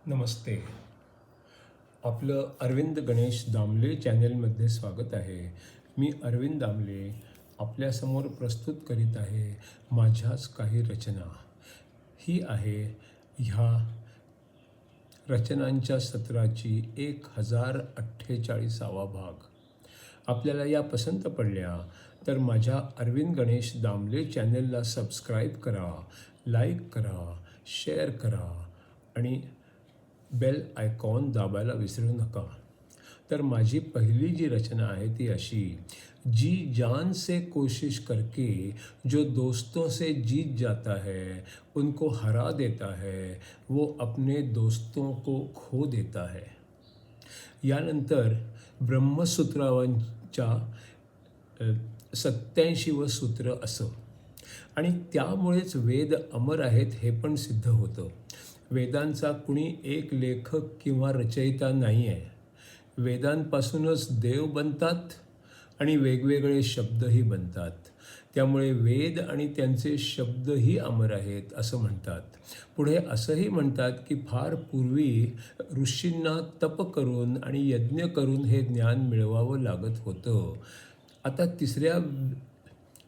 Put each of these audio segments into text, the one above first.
नमस्ते. आपलं अरविंद गणेश दामले चॅनलमध्ये स्वागत आहे. मी अरविंद दामले आपल्यासमोर प्रस्तुत करीत आहे माझ्याच काही रचना. ही आहे ह्या रचनांच्या सत्राची 1048वा भाग. आपल्याला या पसंत पडल्या तर माझ्या अरविंद गणेश दामले चॅनलला सबस्क्राईब करा, लाईक करा, शेअर करा आणि बेल आयकॉन दाबायला विसरू नका. तर माझी पहिली जी रचना आहे ती अशी: जी जान से कोशिश करके जो दोस्तों से जीत जाता है उनको हरा देता है, वो अपने दोस्तों को खो देता है. यानंतर ब्रह्मसूत्रांच्या 87वं सूत्र असं. आणि त्यामुळेच वेद अमर आहेत हे पण सिद्ध होतं. वेदांचा कुणी एक लेखक किंवा रचयिता नाही आहे. वेदांपासूनच देव बनतात आणि वेगवेगळे शब्दही बनतात. त्यामुळे वेद आणि त्यांचे शब्दही अमर आहेत असं म्हणतात. पुढे असंही म्हणतात की फार पूर्वी ऋषींना तप करून आणि यज्ञ करून हे ज्ञान मिळवावं लागत होतं. आता तिसऱ्या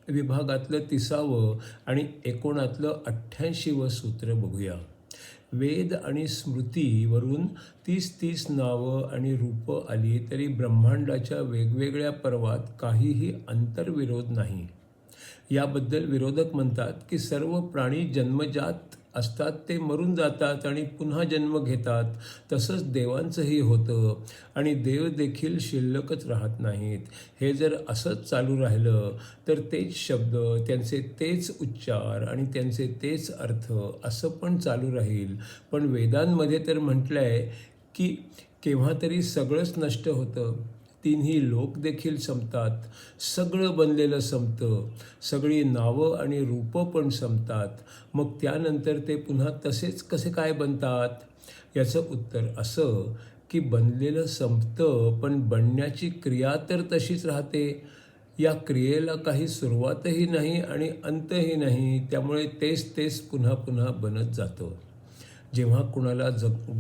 विभागातलं 30वं आणि एकोणातलं 88वं सूत्र बघूया. वेद आणि स्मृतीवरून 30 नावं आणि रूपं आली तरी ब्रह्मांडाच्या वेगवेगळ्या पर्वात काहीही अंतर्विरोध नाही. याबद्दल विरोधक म्हणतात की सर्व प्राणी जन्मजात असतात, ते मरून जातात आणि पुन्हा जन्म घेतात. तसंच देवांचंही होतं आणि देव देखील शिल्लकच राहत नाहीत. हे जर असंच चालू राहिलं तर तेच शब्द, त्यांचे तेच उच्चार आणि त्यांचे तेच अर्थ असं पण चालू राहील. पण वेदांमध्ये तर म्हटलं आहे की केव्हा तरी सगळंच नष्ट होतं. तिन्ही लोक देखील संपतात, सगळं बनलेलं संपतं, सगळी नावं आणि रूपं पण संपतात. मग त्यानंतर ते पुन्हा तसेच कसे काय बनतात? याचं उत्तर असं की बनलेलं संपतं, पण बनण्याची क्रिया तर तशीच राहते. या क्रियेला काही सुरुवातही नाही आणि अंतही नाही. त्यामुळे तेच पुन्हा पुन्हा बनत जातं. जेव्हा कुणाला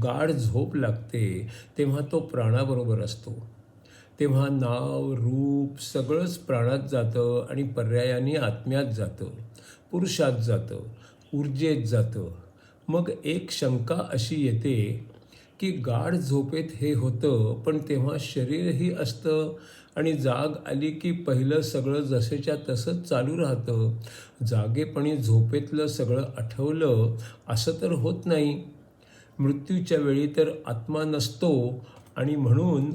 गाढ झोप लागते तेव्हा तो प्राणाबरोबर असतो. तेव्हा नाव, रूप सगळंच प्राणात जातं आणि पर्यायाने आत्म्यात जातं, पुरुषात जातं, ऊर्जेत जातं. मग एक शंका अशी येते की गाढ झोपेत हे होतं, पण तेव्हा शरीरही असतं आणि जाग आली की पहिलं सगळं जसेच्या तसंच चालू राहतं. जागेपणी झोपेतलं सगळं आठवलं असं तर होत नाही. मृत्यूच्या वेळी तर आत्मा नसतो आणि म्हणून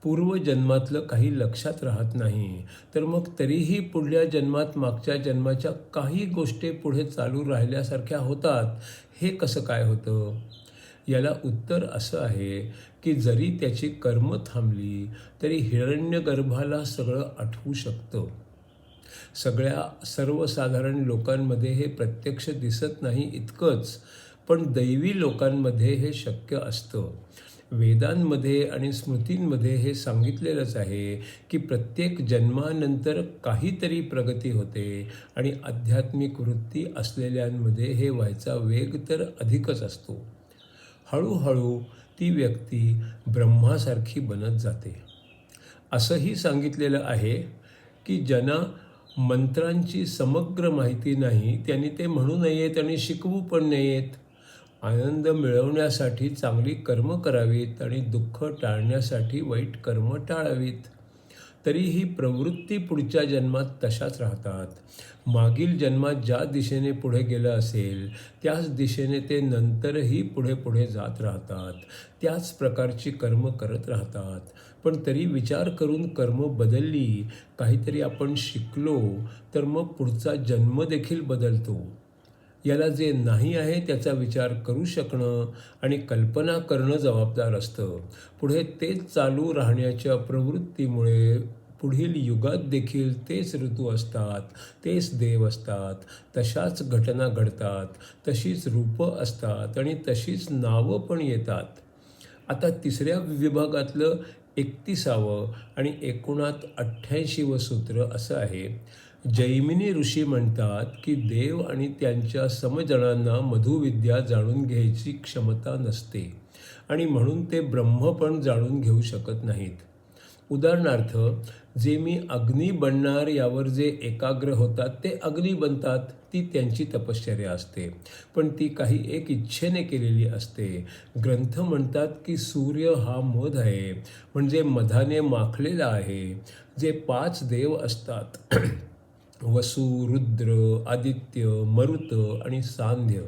पूर्वजन्मातलं काही लक्षात राहत नाही. तर मग तरीही पुढल्या जन्मात मागच्या जन्माच्या काही गोष्टी पुढे चालू राहिल्यासारख्या होतात. हे कसं काय होतं? याला उत्तर असं आहे की जरी त्याची कर्म थांबली तरी हिरण्यगर्भाला सगळं आठवू शकतं. सर्वसाधारण लोकांमध्ये हे प्रत्यक्ष दिसत नाही इतकंच, पण दैवी लोकांमध्ये हे शक्य असतं. वेदांमध्ये आणि स्मृतींमध्ये हे सांगितलेलंच आहे की प्रत्येक जन्मानंतर काहीतरी प्रगती होते आणि आध्यात्मिक वृत्ती असलेल्यांमध्ये हे व्हायचा वेग तर अधिकच असतो. हळूहळू ती व्यक्ती ब्रह्मासारखी बनत जाते. असंही सांगितलेलं आहे की ज्यांना मंत्रांची समग्र माहिती नाही त्यांनी ते म्हणू नयेत आणि शिकवू पण नयेत. आनंद मिळवण्यासाठी चांगली कर्म करावीत आणि दुःख टाळण्यासाठी वाईट कर्म टाळावीत. तरीही प्रवृत्ती पुढच्या जन्मात तशाच राहतात. मागील जन्मात ज्या दिशेने पुढे गेलं असेल त्याच दिशेने ते नंतरही पुढे जात राहतात. त्याच प्रकारची कर्म करत राहतात. पण तरी विचार करून कर्म बदलली, काहीतरी आपण शिकलो तर मग पुढचा जन्म देखील बदलतो. याला जे नाही आहे त्याचा विचार करू शकणं आणि कल्पना करणं जबाबदार असतं. पुढे तेच चालू राहण्याच्या प्रवृत्तीमुळे पुढील युगात देखील तेच ऋतू असतात, तेच देव असतात, तशाच घटना घडतात, तशीच रूपं असतात आणि तशीच नावं पण येतात. आता तिसऱ्या विभागातलं 31वं आणि एकोणात 88वं सूत्र असं आहे: जैमिनी ऋषी म्हणतात की देव आणि त्यांच्या समजणांना मधुविद्या जाणून घ्यायची क्षमता नसते आणि म्हणून ते ब्रह्म पण जाणून घेऊ शकत नाहीत. उदाहरणार्थ, जे मी अग्नी बनणार यावर जे एकाग्र होतात ते अग्नी बनतात. ती त्यांची तपश्चर्या असते, पण ती काही एक इच्छेने केलेली असते. ग्रंथ म्हणतात की सूर्य हा मध आहे, म्हणजे मधाने माखलेला आहे. जे 5 देव असतात वसु, रुद्र, आदित्य, मरुत आणि सांध्य,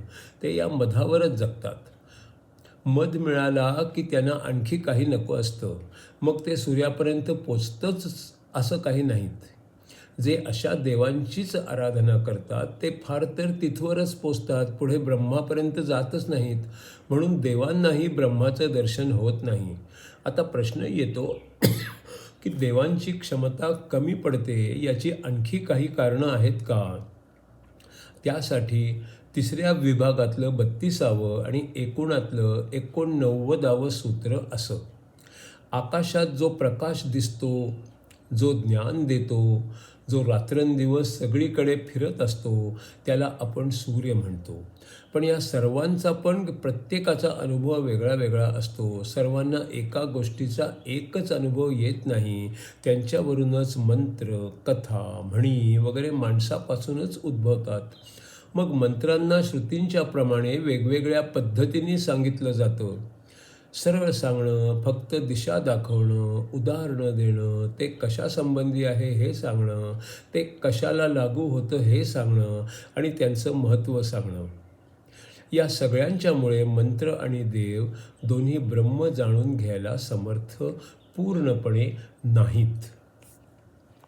ते या मधावरच जगतात. मध मिळाला की त्यांना आणखी काही नको असतं. मग ते सूर्यापर्यंत पोचतंच असं काही नाहीत. जे अशा देवांचीच आराधना करतात ते फार तर तिथवरच पोचतात, पुढे ब्रह्मापर्यंत जातच नाहीत. म्हणून देवांनाही ब्रह्माचं दर्शन होत नाही. आता प्रश्न येतो की देवांची क्षमता कमी पडते याची आणखी काही कारणं आहेत का? त्यासाठी 3ऱ्या विभागातलं 32वं आणि एकूणातलं 89वं सूत्र असं: आकाशात जो प्रकाश दिसतो, जो ज्ञान देतो, जो रात्रंदिवस सगळीकडे फिरत असतो, त्याला आपण सूर्य म्हणतो. पण या सर्वांचा पण प्रत्येकाचा अनुभव वेगळा वेगळा असतो. सर्वांना एका गोष्टीचा एकच अनुभव येत नाही. त्यांच्यावरूनच मंत्र, कथा, म्हणी वगैरे माणसापासूनच उद्भवतात. मग मंत्रांना श्रुतींच्या प्रमाणे वेगवेगळ्या पद्धतीने सांगितलं जातं. सरळ सांगणं, फक्त दिशा दाखवणं, उदाहरणं देणं, ते कशासंबंधी आहे हे सांगणं, ते कशाला लागू होतं हे सांगणं आणि त्यांचं महत्त्व सांगणं. या सगळ्यांच्यामुळे मंत्र आणि देव दोन्ही ब्रह्म जाणून घ्यायला समर्थ पूर्णपणे नाहीत.